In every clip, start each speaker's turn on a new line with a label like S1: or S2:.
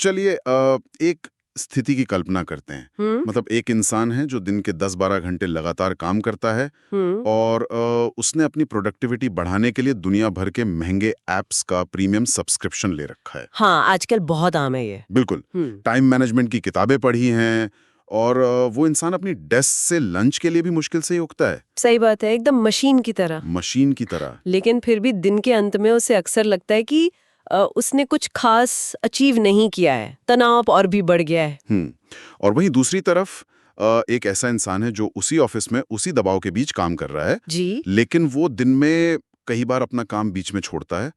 S1: चलिए एक स्थिति की कल्पना करते हैं। मतलब एक इंसान है जो दिन के 10-12 घंटे लगातार काम करता है
S2: हम्म।
S1: और उसने अपनी प्रोडक्टिविटी बढ़ाने के लिए दुनिया भर के महंगे ऐप्स का प्रीमियम सब्सक्रिप्शन ले रखा है।
S2: हाँ, आजकल बहुत आम है ये।
S1: बिल्कुल। टाइम मैनेजमेंट की किताबें पढ़ी हैं और वो इंसान अपनी डेस्क से लंच के लिए भी मुश्किल से ही उठता है,
S2: सही बात है, एकदम मशीन की तरह।
S1: मशीन की तरह।
S2: लेकिन फिर भी दिन के अंत में उसे अक्सर लगता है कि उसने कुछ खास अचीव नहीं किया है, तनाव और भी बढ़ गया है।
S1: और वहीं दूसरी तरफ एक ऐसा इंसान है जो उसी ऑफिस में उसी दबाव के बीच काम कर रहा है,
S2: जी।
S1: लेकिन वो दिन में कई बार अपना काम बीच में छोड़ता है,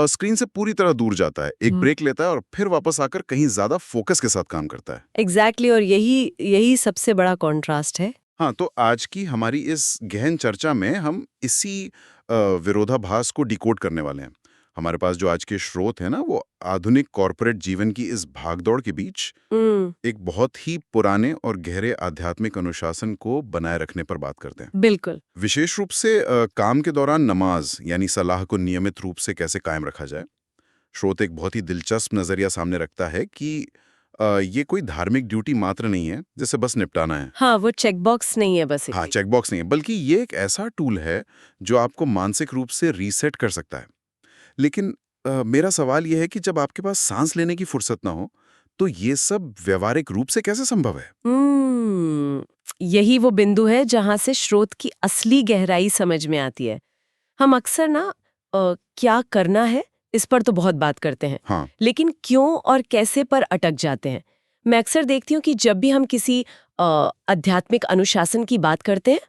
S1: स्क्रीन से पूरी तरह दूर जाता है, एक ब्रेक लेता है और फिर वापस आकर कहीं ज्यादा फोकस के साथ काम करता है।
S2: एग्जैक्टली, और यही यही सबसे बड़ा कॉन्ट्रास्ट है।
S1: हाँ, तो आज की हमारी इस गहन चर्चा में हम इसी विरोधाभास को डिकोड करने वाले हैं। हमारे पास जो आज के स्रोत है ना, वो आधुनिक कॉर्पोरेट जीवन की इस भागदौड़ के बीच एक बहुत ही पुराने और गहरे आध्यात्मिक अनुशासन को बनाए रखने पर बात करते हैं।
S2: बिल्कुल।
S1: विशेष रूप से काम के दौरान नमाज यानी सलाह को नियमित रूप से कैसे कायम रखा जाए। स्रोत एक बहुत ही दिलचस्प नजरिया सामने रखता है कि ये कोई धार्मिक ड्यूटी मात्र नहीं है जिसे बस निपटाना है।
S2: हाँ, वो चेक बॉक्स नहीं है बस
S1: हाँ,
S2: एक।
S1: चेकबॉक्स नहीं है, बल्कि ये एक ऐसा टूल है जो आपको मानसिक रूप से रीसेट कर सकता है। लेकिन मेरा सवाल यह है कि जब आपके पास सांस लेने की फुर्सत ना हो, तो ये सब व्यवहारिक रूप से कैसे संभव है?
S2: यही वो बिंदु है जहां से स्रोत की असली गहराई समझ में आती है। हम अक्सर ना क्या करना है इस पर तो बहुत बात करते हैं,
S1: हाँ।
S2: लेकिन क्यों और कैसे पर अटक जाते हैं। मैं अक्सर देखती हूँ कि जब भी हम किसी आध्यात्मिक अनुशासन की बात करते हैं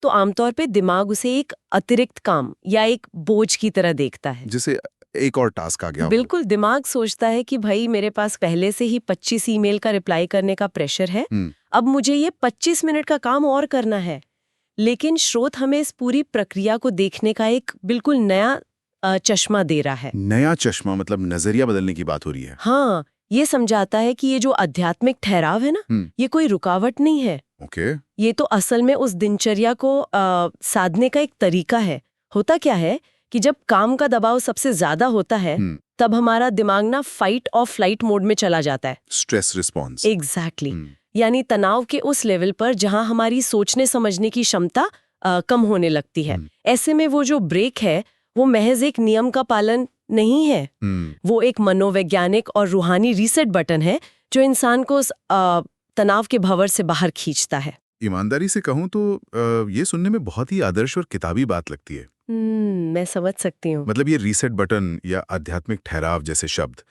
S2: तो आमतौर पे दिमाग उसे एक अतिरिक्त काम या एक बोझ की तरह देखता है।
S1: जिसे एक और टास्क आ गया हो।
S2: बिल्कुल, दिमाग सोचता है कि भाई मेरे पास पहले से ही 25 ईमेल का रिप्लाई करने का प्रेशर है, अब मुझे ये 25 मिनट का काम और करना है। लेकिन स्रोत हमें इस पूरी प्रक्रिया को देखने का एक बिल्कुल नया चश्मा दे रहा है।
S1: नया चश्मा मतलब नजरिया बदलने की बात हो रही है।
S2: हाँ, ये समझाता है कि ये जो आध्यात्मिक ठहराव है ना, ये कोई रुकावट नहीं है।
S1: ओके।
S2: ये तो असल में उस दिनचर्या को साधने का एक तरीका है। होता क्या है कि जब काम का दबाव सबसे ज्यादा होता है, तब हमारा दिमाग ना फाइट और फ्लाइट मोड में चला जाता है।
S1: Stress response.
S2: एग्जैक्टली। यानी तनाव के उस लेवल पर जहां हमारी सोचने समझने की क्षमता कम होने लगती है। ऐसे में वो जो ब्रेक है, वो महज एक नियम का पालन नहीं है, वो एक मनोवैज्ञानिक और रूहानी रीसेट बटन है जो इंसान को उस तनाव के भंवर से बाहर खींचता है।
S1: ईमानदारी से कहूँ तो ये सुनने में बहुत ही आदर्श और किताबी बात लगती है।
S2: मैं समझ सकती हूँ।
S1: मतलब ये रीसेट बटन या आध्यात्मिक ठहराव जैसे शब्द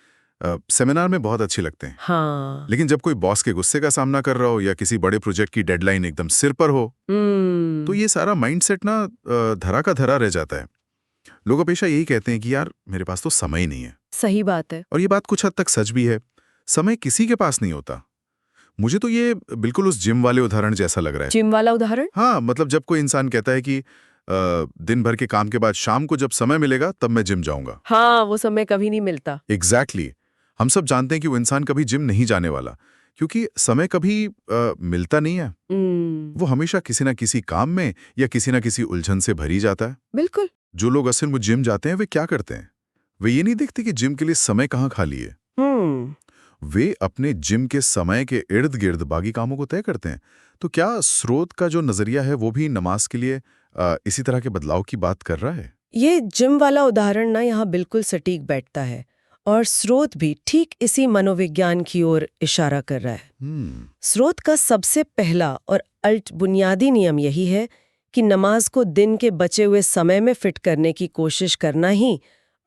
S1: सेमिनार में बहुत अच्छे लगते हैं।
S2: हाँ।
S1: लेकिन जब कोई बॉस के गुस्से का सामना कर रहा हो या किसी बड़े प्रोजेक्ट की डेडलाइन एकदम सिर पर हो, तो ये सारा माइंडसेट ना धरा का धरा रह जाता है। लोग हमेशा यही कहते हैं कि यार मेरे पास तो समय ही नहीं है।
S2: सही बात है।
S1: और ये बात कुछ हद तक सच भी है। समय किसी के पास नहीं होता। मुझे तो ये बिल्कुल उस जिम वाले उदाहरण जैसा लग रहा है।
S2: जिम वाला उदाहरण?
S1: हाँ, मतलब जब कोई इंसान कहता है कि दिन भर के काम के बाद शाम को जब समय मिलेगा तब मैं जिम जाऊंगा।
S2: हाँ, वो समय कभी नहीं मिलता।
S1: एग्जैक्टली। हम सब जानते हैं कि वो इंसान कभी जिम नहीं जाने वाला, क्योंकि समय कभी मिलता नहीं है। वो हमेशा किसी ना किसी काम में या किसी ना किसी उलझन से भरी जाता है।
S2: बिल्कुल।
S1: जो लोग असल में जिम जाते हैं वे क्या करते हैं? वे ये नहीं देखते कि जिम के लिए समय कहाँ खाली है। वे अपने जिम के समय के इर्द गिर्द बाकी कामों को तय करते हैं। तो क्या स्रोत का जो नजरिया है वो भी नमाज के लिए इसी तरह के बदलाव की बात कर रहा है?
S2: ये जिम वाला उदाहरण ना यहाँ बिल्कुल सटीक बैठता है, और स्रोत भी ठीक इसी मनोविज्ञान की ओर इशारा कर रहा है। स्रोत का सबसे पहला और बुनियादी नियम यही है कि नमाज को दिन के बचे हुए समय में फिट करने की कोशिश करना ही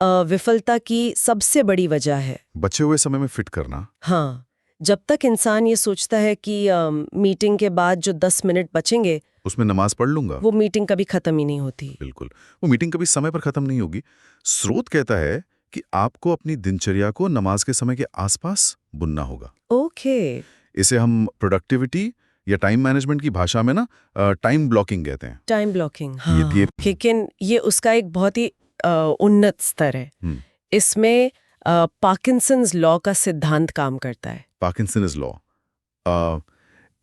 S2: विफलता की सबसे बड़ी वजह है।
S1: बचे हुए समय में फिट करना?
S2: हाँ, जब तक इंसान ये सोचता है कि मीटिंग के बाद जो 10 मिनट बचेंगे
S1: उसमें नमाज पढ़ लूंगा,
S2: वो मीटिंग कभी खत्म ही नहीं होती।
S1: बिल्कुल, वो मीटिंग कभी समय पर खत्म नहीं होगी। स्रोत कहता है कि आपको अपनी दिनचर्या को नमाज के समय के आसपास बुनना होगा।
S2: ओके।
S1: इसे हम प्रोडक्टिविटी या टाइम मैनेजमेंट की भाषा में ना टाइम ब्लॉकिंग कहते हैं।
S2: टाइम ब्लॉकिंग, हाँ। लेकिन ये उसका एक बहुत ही उन्नत स्तर है। इसमें पार्किंसंस लॉ का सिद्धांत काम करता है।
S1: पार्किंसंस लॉ,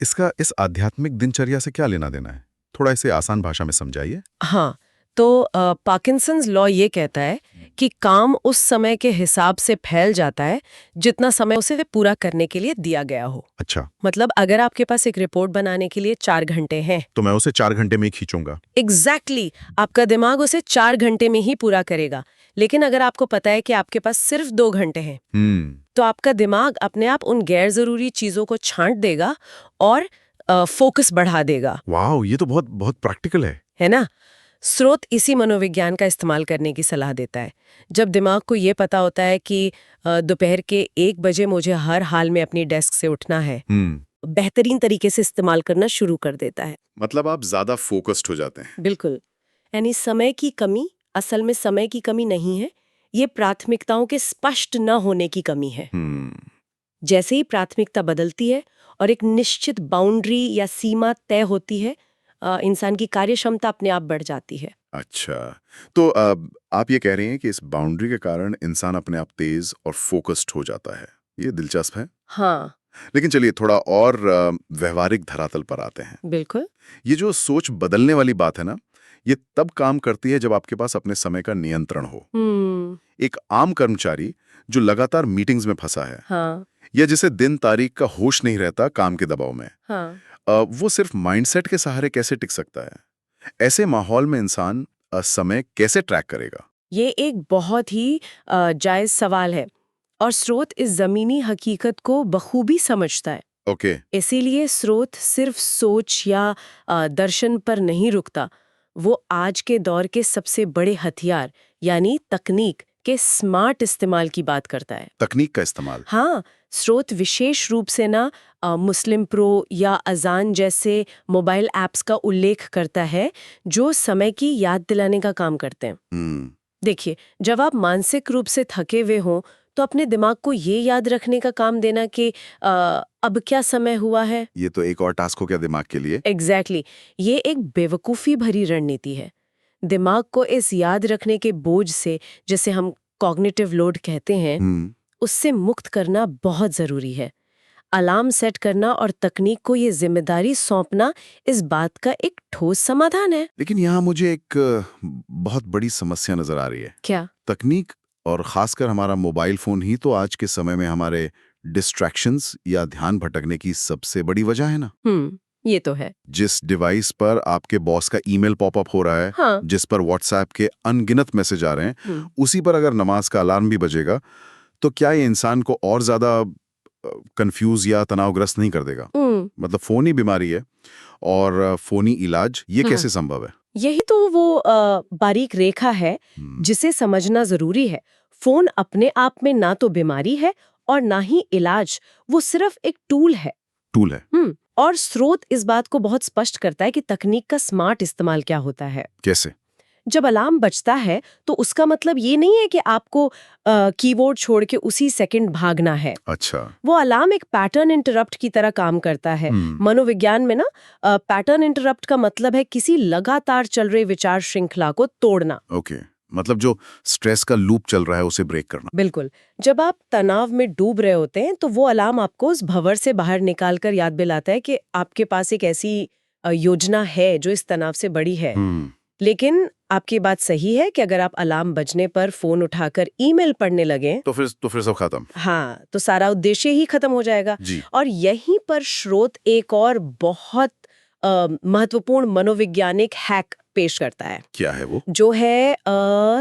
S1: इसका इस आध्यात्मिक दिनचर्या से क्या लेना देना है? थोड़ा इसे आसान भाषा में समझाइए।
S2: हाँ, तो पार्किंसंस लॉ ये कहता है कि काम उस समय के हिसाब से फैल जाता है जितना समय उसे पूरा करने के लिए दिया गया हो।
S1: अच्छा,
S2: मतलब अगर आपके पास एक रिपोर्ट बनाने के लिए 4 घंटे हैं,
S1: तो मैं उसे 4 घंटे में ही खींचूंगा।
S2: एग्जैक्टली आपका दिमाग उसे 4 घंटे में ही पूरा करेगा। लेकिन अगर आपको पता है कि आपके पास सिर्फ 2 घंटे हैं, तो आपका दिमाग अपने आप उन गैर जरूरी चीजों को छांट देगा और फोकस बढ़ा देगा।
S1: वाह, ये तो बहुत बहुत प्रैक्टिकल
S2: है ना? स्रोत इसी मनोविज्ञान का इस्तेमाल करने की सलाह देता है। जब दिमाग को ये पता होता है कि दोपहर के 1 बजे मुझे हर हाल में अपनी डेस्क से उठना है, बेहतरीन तरीके से इस्तेमाल करना शुरू कर देता है।
S1: मतलब आप ज्यादा फोकस्ड हो जाते हैं।
S2: बिल्कुल। यानी समय की कमी असल में समय की कमी नहीं है, ये प्राथमिकताओं के स्पष्ट न होने की कमी है। जैसे ही प्राथमिकता बदलती है और एक निश्चित बाउंड्री या सीमा तय होती है, इंसान की कार्य क्षमता अपने आप बढ़ जाती है।
S1: अच्छा, तो आप ये कह रही हैं कि इस बाउंड्री के कारण इंसान अपने आप तेज और फोकस्ड हो जाता है। ये दिलचस्प है।
S2: हाँ,
S1: लेकिन चलिए थोड़ा और व्यवहारिक धरातल पर आते हैं।
S2: बिल्कुल।
S1: ये जो सोच बदलने वाली बात है ना, ये तब काम करती है जब आपके पास अपने समय का नियंत्रण हो। एक आम कर्मचारी जो लगातार मीटिंग्स में फंसा है,
S2: हाँ,
S1: या जिसे दिन तारीख का होश नहीं रहता काम के दबाव में,
S2: हाँ।
S1: वो सिर्फ माइंडसेट के सहारे कैसे टिक सकता है? ऐसे माहौल में इंसान समय कैसे ट्रैक करेगा?
S2: ये एक बहुत ही जायज सवाल है और स्रोत इस जमीनी हकीकत को बखूबी समझता है।
S1: ओके।
S2: इसीलिए स्रोत सिर्फ सोच या दर्शन पर नहीं रुकता, वो आज के दौर के सबसे बड़े हथियार यानी तकनीक के स्मार्ट इस्तेमाल की बात करता है।
S1: तकनीक का इस्तेमाल?
S2: हाँ, स्रोत विशेष रूप से ना मुस्लिम प्रो या अजान जैसे मोबाइल ऐप्स का उल्लेख करता है जो समय की याद दिलाने का काम करते हैं। देखिए, जब आप मानसिक रूप से थके हुए हों तो अपने दिमाग को ये याद रखने का काम देना कि अब क्या समय हुआ है।
S1: ये तो एक और टास्क हो गया दिमाग के लिए।
S2: एग्जैक्टली ये एक बेवकूफ़ी भरी रणनीति है। दिमाग को इस याद रखने के बोझ से, जिसे हम कॉग्निटिव लोड कहते हैं, उससे मुक्त करना बहुत ज़रूरी है। अलार्म सेट करना और तकनीक को ये जिम्मेदारी सौंपना इस बात का एक ठोस समाधान है।
S1: लेकिन यहाँ मुझे एक बहुत बड़ी समस्या नजर आ रही है।
S2: क्या?
S1: तकनीक और खासकर हमारा मोबाइल फोन ही तो आज के समय में हमारे डिस्ट्रैक्शंस या ध्यान भटकने की सबसे बड़ी वजह है ना।
S2: ये तो है।
S1: जिस डिवाइस पर आपके बॉस का ईमेल पॉपअप हो रहा है,
S2: हाँ।
S1: जिस पर व्हाट्सएप के अनगिनत मैसेज आ रहे हैं, उसी पर अगर नमाज का अलार्म भी बजेगा, तो क्या ये इंसान को और ज्यादा कंफ्यूज या तनावग्रस्त नहीं कर देगा? मतलब फोनी बीमारी है और फोनी इलाज, ये कैसे संभव है?
S2: यही तो वो बारीक रेखा है जिसे समझना जरूरी है। फोन अपने आप में ना तो बीमारी है और ना ही इलाज, वो सिर्फ एक टूल है।
S1: टूल है।
S2: और स्रोत इस बात को बहुत स्पष्ट करता है कि तकनीक का स्मार्ट इस्तेमाल क्या होता है।
S1: कैसे?
S2: जब अलार्म बजता है तो उसका मतलब ये नहीं है कि आपको कीबोर्ड छोड़ के उसी सेकंड भागना है।
S1: अच्छा।
S2: वो अलार्म एक पैटर्न इंटरप्ट की तरह काम करता है। मनोविज्ञान में ना पैटर्न इंटरप्ट का मतलब है किसी लगातार चल रहे विचार श्रृंखला को तोड़ना।
S1: ओके, मतलब जो स्ट्रेस का लूप चल रहा है उसे ब्रेक करना।
S2: बिल्कुल। जब आप तनाव में डूब रहे होते हैं तो वो अलार्म आपको उस भंवर से बाहर निकाल कर याद दिलाता है कि आपके पास एक ऐसी योजना है जो इस तनाव से बड़ी है। लेकिन आपकी बात सही है कि अगर आप अलार्म बजने पर फोन उठाकर ईमेल पढ़ने लगे
S1: तो फिर सब खत्म।
S2: हाँ, तो सारा उद्देश्य ही खत्म हो जाएगा।
S1: जी।
S2: और यहीं पर स्रोत एक और बहुत महत्वपूर्ण मनोवैज्ञानिक हैक पेश करता है।
S1: क्या है वो?
S2: जो है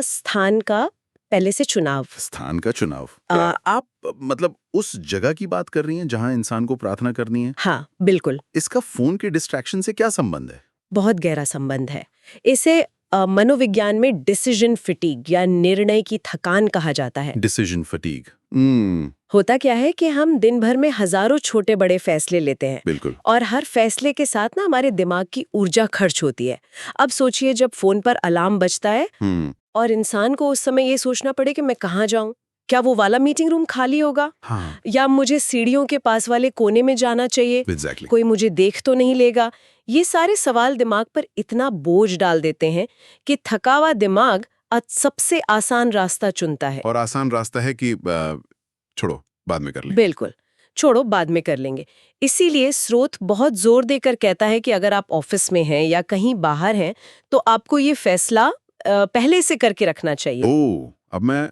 S2: स्थान का पहले से चुनाव।
S1: स्थान का चुनाव? आप मतलब उस जगह की बात कर रही हैं जहां इंसान को प्रार्थना करनी है?
S2: हाँ, बिल्कुल।
S1: इसका फोन के डिस्ट्रैक्शन से क्या संबंध है?
S2: बहुत गहरा संबंध है। इसे मनोविज्ञान में डिसीजन फटीग या निर्णय की थकान कहा जाता है।
S1: Decision fatigue.
S2: होता क्या है कि हम दिन भर में हजारों छोटे बड़े फैसले लेते हैं।
S1: बिल्कुल।
S2: और हर फैसले के साथ ना हमारे दिमाग की ऊर्जा खर्च होती है। अब सोचिए जब फोन पर अलार्म बजता है और इंसान को उस समय ये सोचना पड़े कि मैं कहाँ जाऊं, क्या वो वाला मीटिंग रूम खाली होगा?
S1: हाँ।
S2: या मुझे सीढ़ियों के पास वाले कोने में जाना चाहिए?
S1: Exactly.
S2: कोई मुझे देख तो नहीं लेगा? ये सारे सवाल दिमाग पर इतना बोझ डाल देते हैं कि थका हुआ दिमाग सबसे आसान रास्ता चुनता है।
S1: और आसान रास्ता है कि छोड़ो बाद में कर लेंगे।
S2: बिल्कुल, छोड़ो बाद में कर लेंगे। इसीलिए स्रोत बहुत जोर देकर कहता है कि अगर आप ऑफिस में हैं या कहीं बाहर हैं तो आपको ये फैसला पहले से करके रखना चाहिए।
S1: अब मैं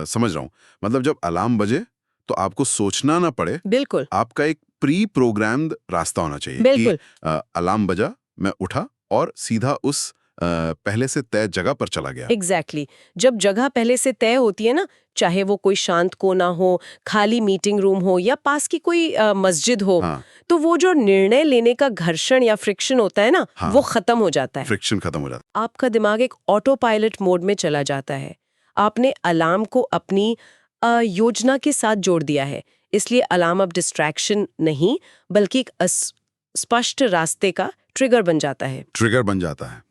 S1: समझ रहा हूँ। मतलब जब अलार्म बजे तो आपको सोचना ना पड़े,
S2: बिल्कुल
S1: आपका एक प्री प्रोग्राम्ड रास्ता होना चाहिए कि
S2: बिल्कुल।
S1: अलार्म बजा, मैं उठा और सीधा उस पहले से तय जगह पर चला गया।
S2: एग्जैक्टली जब जगह पहले से तय होती है ना, चाहे वो कोई शांत कोना हो, खाली मीटिंग रूम हो या पास की कोई मस्जिद हो,
S1: हाँ,
S2: तो वो जो निर्णय लेने का घर्षण या फ्रिक्शन होता है ना,
S1: हाँ,
S2: वो खत्म हो जाता है।
S1: फ्रिक्शन खत्म हो जाता
S2: आपका दिमाग एक ऑटो पायलट मोड में चला जाता है। आपने अलार्म को अपनी योजना के साथ जोड़ दिया है, इसलिए अलार्म अब डिस्ट्रैक्शन नहीं बल्कि एक स्पष्ट रास्ते का ट्रिगर बन जाता है।
S1: ट्रिगर बन जाता है।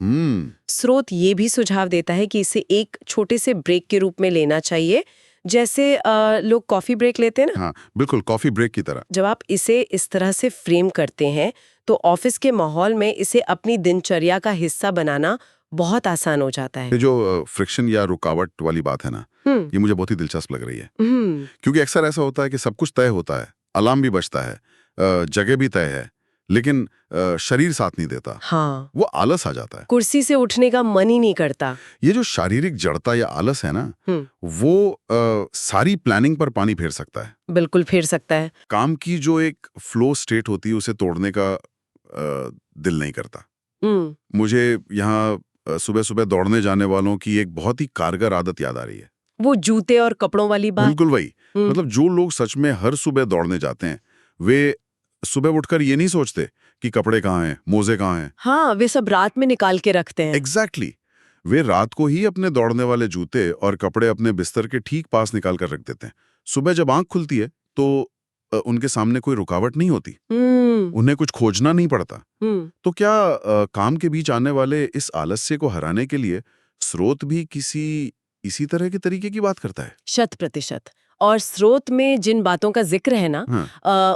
S2: स्रोत ये भी सुझाव देता है कि इसे एक छोटे से ब्रेक के रूप में लेना चाहिए, जैसे लोग कॉफी ब्रेक लेते हैं ना।
S1: हाँ, बिल्कुल कॉफी ब्रेक की तरह।
S2: जब आप इसे इस तरह से फ्रेम करते हैं तो ऑफिस के माहौल में इसे अपनी दिनचर्या का हिस्सा बनाना बहुत आसान हो जाता है।
S1: ये जो फ्रिक्शन या रुकावट वाली बात है ना, ये मुझे बहुत ही दिलचस्प लग रही है। क्योंकि अक्सर ऐसा होता है कि सब कुछ तय होता है, अलार्म भी बजता है, जगह भी तय है, लेकिन शरीर साथ नहीं देता।
S2: हाँ,
S1: वो आलस आ जाता है।
S2: कुर्सी से उठने का मन ही नहीं करता।
S1: ये जो शारीरिक जड़ता या आलस है ना, वो सारी प्लानिंग पर पानी फेर सकता है।
S2: बिल्कुल फेर सकता है।
S1: काम की जो एक फ्लो स्टेट होती है उसे तोड़ने का दिल नहीं करता। मुझे यहाँ सुबह सुबह दौड़ने जाने वालों की एक बहुत ही कारगर आदत याद आ रही है।
S2: वो जूते और कपड़ों वाली बात।
S1: बिल्कुल वही। मतलब जो लोग सच में हर सुबह दौड़ने जाते हैं, वे सुबह उठकर ये नहीं सोचते कि कपड़े कहाँ हैं, मोजे कहाँ हैं।
S2: हाँ, वे सब रात में निकाल के रखते हैं।
S1: एग्जैक्टली वे रात को ही अपने दौड़ने वाले जूते और कपड़े अपने बिस्तर के ठीक पास निकाल कर रख देते हैं। सुबह जब आंख खुलती है तो उनके सामने कोई रुकावट नहीं होती, उन्हें कुछ खोजना नहीं पड़ता। तो क्या काम के बीच आने वाले इस आलस्य को हराने के लिए स्रोत भी किसी इसी तरह के तरीके की बात करता है?
S2: 100%। और स्रोत में जिन बातों का जिक्र है ना,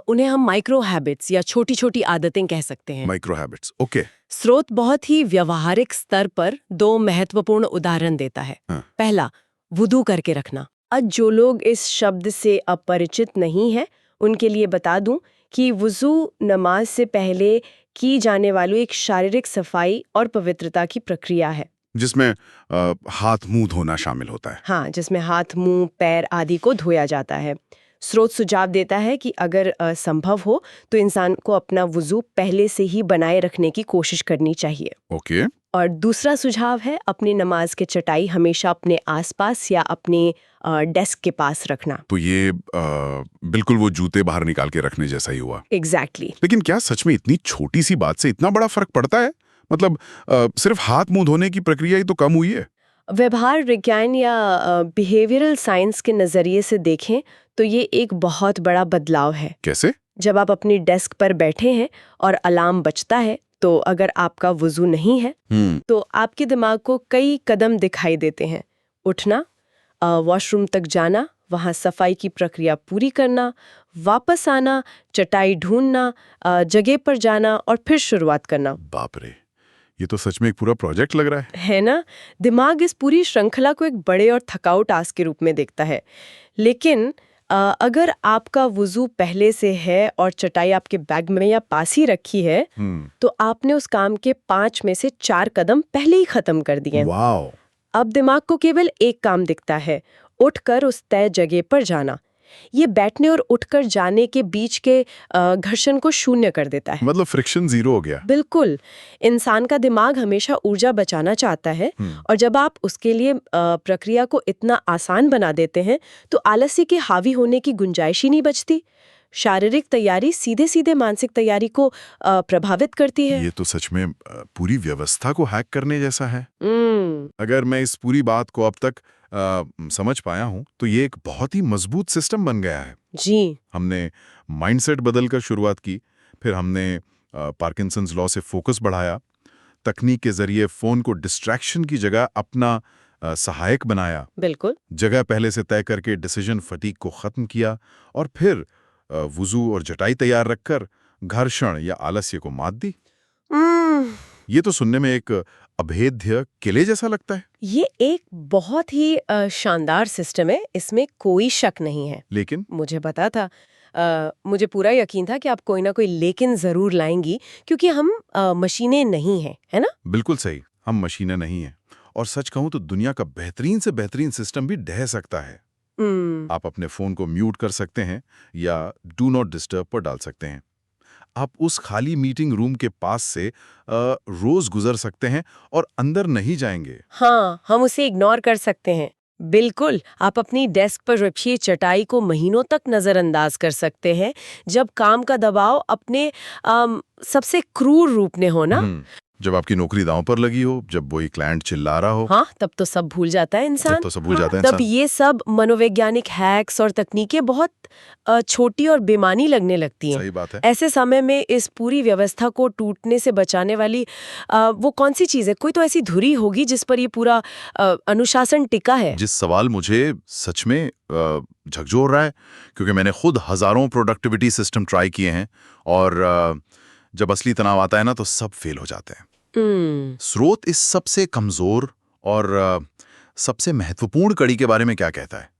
S2: उन्हें हम माइक्रो हैबिट्स या छोटी छोटी आदतें कह सकते हैं।
S1: Micro habits, okay.
S2: स्रोत बहुत ही व्यवहारिक स्तर पर 2 महत्वपूर्ण उदाहरण देता है। पहला, वुदू करके रखना। आज जो लोग इस शब्द से अपरिचित नहीं है, उनके लिए बता दूं कि वुजू नमाज से पहले की जाने वाली एक शारीरिक सफाई और पवित्रता की प्रक्रिया है,
S1: जिसमें हाथ मुंह धोना शामिल होता है।
S2: हाँ, जिसमें हाथ, मुंह, पैर आदि को धोया जाता है। स्रोत सुझाव देता है कि अगर संभव हो तो इंसान को अपना वुजू पहले से ही बनाए रखने की कोशिश करनी चाहिए।
S1: ओके।
S2: और दूसरा सुझाव है अपनी नमाज के चटाई हमेशा अपने आसपास या अपने डेस्क के पास रखना।
S1: तो ये बिल्कुल वो जूते बाहर निकाल के रखने जैसा ही हुआ।
S2: एग्जैक्टली।
S1: लेकिन क्या सच में इतनी छोटी सी बात से इतना बड़ा फर्क पड़ता है? मतलब सिर्फ हाथ मुंह धोने की प्रक्रिया ही तो कम हुई है।
S2: व्यवहार विज्ञान या बिहेवियरल साइंस के नजरिए से देखें तो ये एक बहुत बड़ा बदलाव है।
S1: कैसे?
S2: जब आप अपनी डेस्क पर बैठे हैं और अलार्म बजता है, तो अगर आपका वुजू नहीं है तो आपके दिमाग को कई कदम दिखाई देते हैं। उठना, वॉशरूम तक जाना, वहाँ सफाई की प्रक्रिया पूरी करना, वापस आना, चटाई ढूंढना, जगह पर जाना और फिर शुरुआत करना।
S1: बाप रे, ये तो सच में एक पूरा प्रोजेक्ट लग रहा
S2: है ना? दिमाग इस पूरी श्रृंखला को एक बड़े और थकाऊ टास्क के रूप में देखता है। लेकिन अगर आपका वुजू पहले से है और चटाई आपके बैग में या पास ही रखी है, तो आपने उस काम के 5 में से 4 कदम पहले ही खत्म कर दिए।
S1: वाओ!
S2: अब दिमाग को केवल एक काम दिखता है, उठकर उस तय जगह पर जाना। ये बैठने और उठकर जाने के बीच के घर्षण को शून्य कर देता है।
S1: मतलब फ्रिक्शन जीरो हो गया।
S2: बिल्कुल। इंसान का दिमाग हमेशा ऊर्जा बचाना चाहता है, और जब आप उसके लिए प्रक्रिया को इतना आसान बना देते हैं तो आलस्य के हावी होने की गुंजाइश ही नहीं बचती। शारीरिक तैयारी सीधे सीधे मानसिक तैयारी को प्रभावित करती है।
S1: ये तो सच में पूरी व्यवस्था को हैक करने जैसा है। अगर मैं इस पूरी बात को अब तक समझ पाया हूं तो ये एक बहुत ही मजबूत सिस्टम बन गया है।
S2: जी।
S1: हमने माइंडसेट बदलकर शुरुआत की, फिर हमने पार्किंसंस लॉ से फोकस बढ़ाया, तकनीक के जरिए फोन को डिस्ट्रैक्शन की जगह अपना सहायक बनाया,
S2: बिल्कुल।
S1: जगह पहले से तय करके डिसीजन फटीक को खत्म किया, और फिर वुजू और चटाई तैयार रखकर घर्षण या आलस्य को मात दी। ये तो सुनने में एक अभेद्य किले जैसा लगता है।
S2: ये एक बहुत ही शानदार सिस्टम है, इसमें कोई शक नहीं है।
S1: लेकिन
S2: मुझे पता था, मुझे पूरा यकीन था कि आप कोई ना कोई लेकिन जरूर लाएंगी, क्योंकि हम मशीनें नहीं हैं, है ना?
S1: बिल्कुल सही, हम मशीनें नहीं हैं। और सच कहूं तो दुनिया का बेहतरीन से बेहतरीन सिस्टम भी ढह सकता है। आप अपने फोन को म्यूट कर सकते हैं या डू नॉट डिस्टर्ब पर डाल सकते हैं। आप उस खाली मीटिंग रूम के पास से रोज गुजर सकते हैं और अंदर नहीं जाएंगे।
S2: हाँ, हम उसे इग्नोर कर सकते हैं। बिल्कुल, आप अपनी डेस्क पर रखी चटाई को महीनों तक नजरअंदाज कर सकते हैं जब काम का दबाव अपने सबसे क्रूर रूप में हो ना।
S1: जब आपकी नौकरी दांव पर लगी हो, जब वही क्लाइंट चिल्ला रहा हो,
S2: हाँ, तब तो सब भूल जाता है इंसान।
S1: तब तो सब भूल जाता है
S2: तब
S1: इंसान।
S2: ये सब मनोवैज्ञानिक हैक्स और तकनीकें बहुत छोटी और बेमानी लगने लगती हैं।
S1: सही बात है।
S2: ऐसे समय में इस पूरी व्यवस्था को टूटने से बचाने वाली वो कौन सी चीज है? कोई तो ऐसी धुरी होगी जिस पर ये पूरा अनुशासन टिका है।
S1: जिस सवाल मुझे सच में झकझोर रहा है, क्योंकि मैंने खुद हजारों प्रोडक्टिविटी सिस्टम ट्राई किए हैं और जब असली तनाव आता है ना तो सब फेल हो जाते हैं। स्रोत इस सबसे कमजोर और सबसे महत्वपूर्ण कड़ी के बारे में क्या कहता है?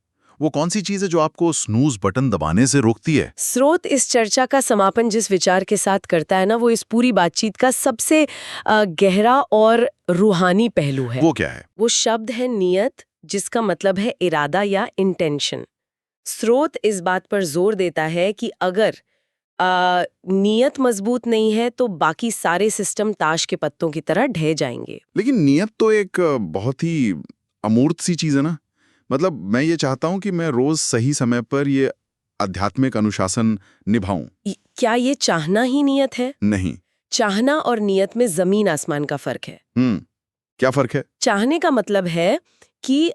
S1: वो कौन सी चीज है जो आपको स्नूज बटन दबाने से रोकती है?
S2: स्रोत इस चर्चा का समापन जिस विचार के साथ करता है ना, वो इस पूरी बातचीत का सबसे गहरा और रूहानी पहलू है।
S1: वो क्या है?
S2: वो शब्द है नियत, जिसका मतलब है इरादा या इंटेंशन। स्रोत इस बात पर जोर देता है कि अगर नियत मजबूत नहीं है तो बाकी सारे सिस्टम ताश के पत्तों की तरह ढह जाएंगे।
S1: लेकिन नियत तो एक बहुत ही अमूर्त सी चीज है ना। मतलब मैं ये चाहता हूं कि मैं रोज सही समय पर ये आध्यात्मिक अनुशासन निभाऊं।
S2: क्या ये चाहना ही नियत है?
S1: नहीं।
S2: चाहना और नियत में जमीन आसमान का फर्क है।
S1: क्या फर्क है?
S2: चाहने का मतलब है कि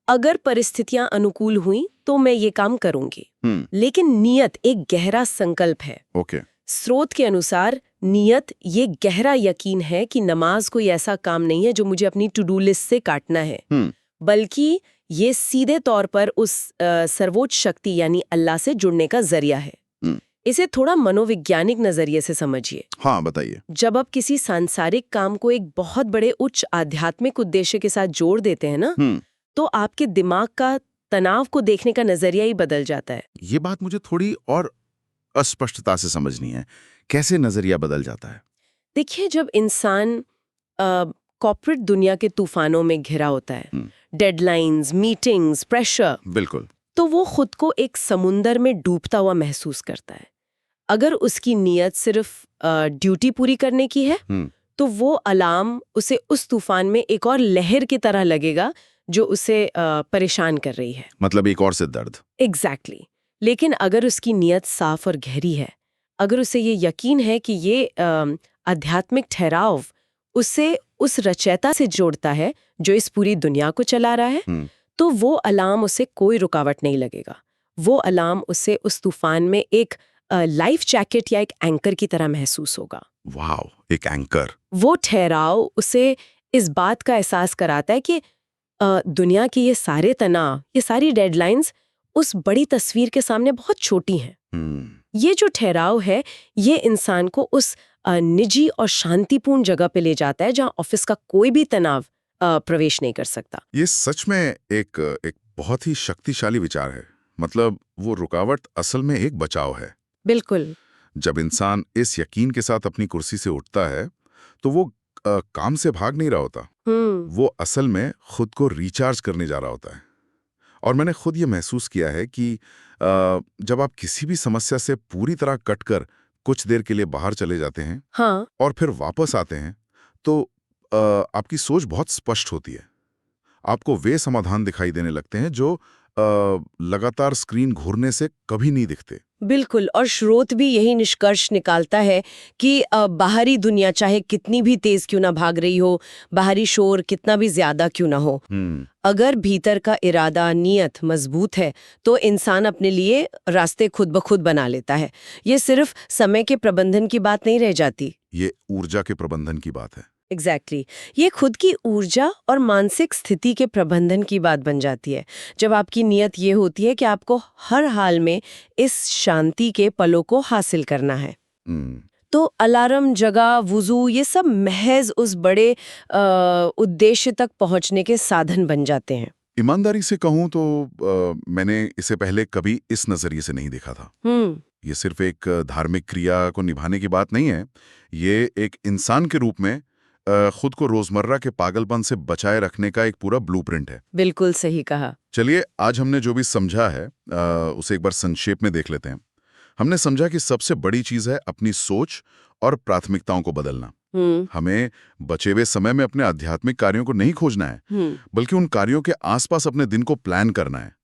S2: अगर परिस्थितियां अनुकूल हुई तो मैं ये काम करूंगी। लेकिन नियत एक गहरा संकल्प है।
S1: ओके।
S2: स्रोत के अनुसार नियत ये गहरा यकीन है कि नमाज कोई ऐसा काम नहीं है जो मुझे अपनी टू डू लिस्ट से काटना है, बल्कि ये सीधे तौर पर उस सर्वोच्च शक्ति यानी अल्लाह से जुड़ने का जरिया है। इसे थोड़ा मनोवैज्ञानिक नजरिए से समझिए।
S1: हाँ, बताइए।
S2: जब आप किसी सांसारिक काम को एक बहुत बड़े उच्च आध्यात्मिक उद्देश्य के साथ जोड़ देते हैं ना, तो आपके दिमाग का तनाव को देखने का नजरिया ही बदल जाता है।
S1: ये बात मुझे थोड़ी और अस्पष्टता से समझनी है। कैसे नजरिया बदल जाता है?
S2: देखिए, जब इंसान कॉर्पोरेट दुनिया के तूफानों में घिरा होता है, डेडलाइंस, मीटिंग्स, प्रेशर,
S1: बिल्कुल,
S2: तो वो खुद को एक समुंदर में डूबता हुआ महसूस करता है। अगर उसकी नीयत सिर्फ ड्यूटी पूरी करने की है, तो वो अलार्म उसे उस तूफान में एक और लहर की तरह लगेगा जो उसे परेशान कर रही है।
S1: मतलब एक और सिरदर्द।
S2: एग्जैक्टली। लेकिन अगर उसकी नीयत साफ और गहरी है, अगर उसे ये यकीन है कि ये आध्यात्मिक ठहराव उसे उस रचयिता से जोड़ता है जो इस पूरी दुनिया को चला रहा है, तो वो अलार्म उसे कोई रुकावट नहीं लगेगा। वो अलार्म उसे उस तूफान में एक लाइफ जैकेट या एक एंकर की तरह महसूस होगा।
S1: वाह, एक एंकर।
S2: वो ठहराव उसे इस बात का एहसास कराता है कि दुनिया के ये सारे तनाव, ये सारी डेडलाइंस उस बड़ी तस्वीर के सामने बहुत छोटी हैं। ये जो ठहराव है, ये इंसान को उस निजी और शांतिपूर्ण जगह पे ले जाता है जहां ऑफिस का कोई भी तनाव प्रवेश नहीं कर सकता।
S1: ये सच में एक बहुत ही शक्तिशाली विचार है। मतलब वो रुकावट असल में एक बचाव है।
S2: बिल्कुल।
S1: जब इंसान इस यकीन के साथ अपनी कुर्सी से उठता है तो वो काम से भाग नहीं रहा होता। वो असल में खुद को रिचार्ज करने जा रहा होता है। और मैंने खुद ये महसूस किया है कि जब आप किसी भी समस्या से पूरी तरह कटकर कुछ देर के लिए बाहर चले जाते हैं,
S2: हाँ,
S1: और फिर वापस आते हैं, तो आपकी सोच बहुत स्पष्ट होती है। आपको वे समाधान दिखाई देने लगते हैं जो लगातार स्क्रीन घूरने से कभी नहीं दिखते।
S2: बिल्कुल। और स्रोत भी यही निष्कर्ष निकालता है कि बाहरी दुनिया चाहे कितनी भी तेज क्यों ना भाग रही हो, बाहरी शोर कितना भी ज्यादा क्यों ना हो, अगर भीतर का इरादा, नियत मजबूत है तो इंसान अपने लिए रास्ते खुद ब खुद बना लेता है। ये सिर्फ समय के प्रबंधन की बात नहीं रह जाती,
S1: ये ऊर्जा के प्रबंधन की बात है।
S2: एग्जैक्टली। ये खुद की ऊर्जा और मानसिक स्थिति के प्रबंधन की बात बन जाती है। जब आपकी नियत ये होती है कि आपको हर हाल में इस शांति के पलों को हासिल करना है, तो अलार्म, जगह, वुजू, ये सब महज उस बड़े उद्देश्य तक पहुंचने के साधन बन जाते हैं।
S1: ईमानदारी से कहूं तो मैंने इसे पहले कभी इस नजरिए से नहीं देखा था। ये सिर्फ एक धार्मिक क्रिया को निभाने की बात नहीं है। ये एक इंसान के रूप में खुद को रोजमर्रा के पागलपन से बचाए रखने का एक पूरा ब्लूप्रिंट है।
S2: बिल्कुल सही कहा।
S1: चलिए, आज हमने जो भी समझा है उसे एक बार संक्षेप में देख लेते हैं। हमने समझा कि सबसे बड़ी चीज है अपनी सोच और प्राथमिकताओं को बदलना। हमें बचे हुए समय में अपने आध्यात्मिक कार्यों को नहीं खोजना है, बल्कि उन कार्यों के आसपास अपने दिन को प्लान करना है,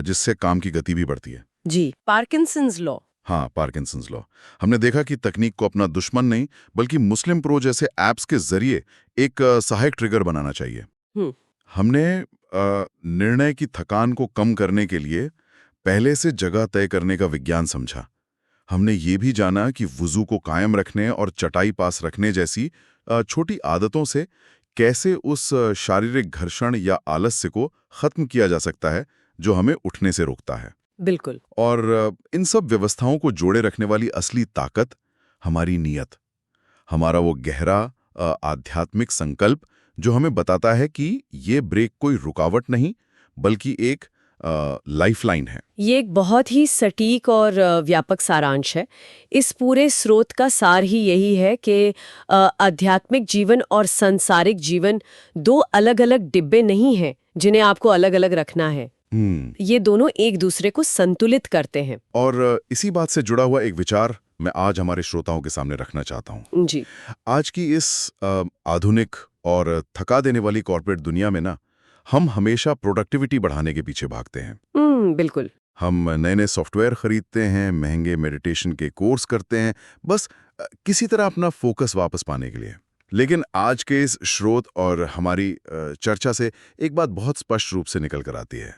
S1: जिससे काम की गति भी बढ़ती है।
S2: जी, पार्किंसंस लॉ।
S1: हाँ, पार्किंसंस लॉ। हमने देखा कि तकनीक को अपना दुश्मन नहीं, बल्कि मुस्लिम प्रो जैसे ऐप्स के जरिए एक सहायक ट्रिगर बनाना चाहिए। हमने निर्णय की थकान को कम करने के लिए पहले से जगह तय करने का विज्ञान समझा। हमने ये भी जाना कि वुजू को कायम रखने और चटाई पास रखने जैसी छोटी आदतों से कैसे उस शारीरिक घर्षण या आलस्य को खत्म किया जा सकता है जो हमें उठने से रोकता है।
S2: बिल्कुल।
S1: और इन सब व्यवस्थाओं को जोड़े रखने वाली असली ताकत हमारी नीयत, हमारा वो गहरा आध्यात्मिक संकल्प जो हमें बताता है कि ये ब्रेक कोई रुकावट नहीं, बल्कि एक लाइफलाइन है।
S2: ये एक बहुत ही सटीक और व्यापक सारांश है। इस पूरे स्रोत का सार ही यही है कि आध्यात्मिक जीवन और सांसारिक जीवन दो अलग-अलग डिब्बे नहीं हैं जिन्हें आपको अलग-अलग रखना है। ये दोनों एक दूसरे को संतुलित करते हैं।
S1: और इसी बात से जुड़ा हुआ एक विचार मैं आज हमारे श्रोताओं के सामने रखना चाहता हूँ।
S2: जी।
S1: आज की इस आधुनिक और थका देने वाली कॉर्पोरेट दुनिया में ना, हम हमेशा प्रोडक्टिविटी बढ़ाने के पीछे भागते हैं।
S2: बिल्कुल।
S1: हम नए-नए सॉफ्टवेयर खरीदते हैं, महंगे मेडिटेशन के कोर्स करते हैं, बस किसी तरह अपना फोकस वापस पाने के लिए। लेकिन आज के इस स्रोत और हमारी चर्चा से एक बात बहुत स्पष्ट रूप से निकल कर आती है।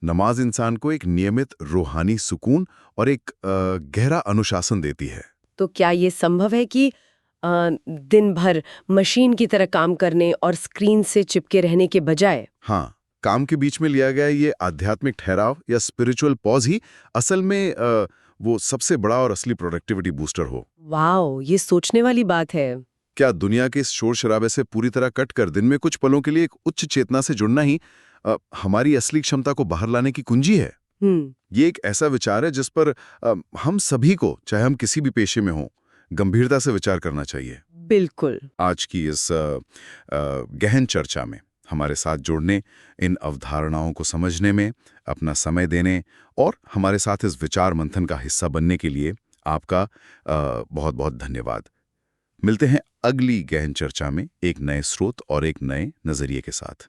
S1: नमाज इंसान को एक नियमित रूहानी सुकून और एक गहरा अनुशासन देती है।
S2: तो क्या ये संभव है कि दिन भर मशीन की तरह काम करने और स्क्रीन से चिपके रहने के बजाय
S1: हाँ, काम के बीच में लिया गया ये आध्यात्मिक ठहराव या स्पिरिचुअल पॉज ही असल में वो सबसे बड़ा और असली प्रोडक्टिविटी बूस्टर हो?
S2: वाओ, ये सोचने वाली बात है।
S1: क्या दुनिया के इस शोर शराबे से पूरी तरह कट कर दिन में कुछ पलों के लिए एक उच्च चेतना से जुड़ना ही हमारी असली क्षमता को बाहर लाने की कुंजी है? ये एक ऐसा विचार है जिस पर हम सभी को, चाहे हम किसी भी पेशे में हों, गंभीरता से विचार करना चाहिए।
S2: बिल्कुल।
S1: आज की इस गहन चर्चा में हमारे साथ जुड़ने, इन अवधारणाओं को समझने में अपना समय देने और हमारे साथ इस विचार मंथन का हिस्सा बनने के लिए आपका बहुत बहुत धन्यवाद। मिलते हैं अगली गहन चर्चा में एक नए स्रोत और एक नए नजरिए के साथ।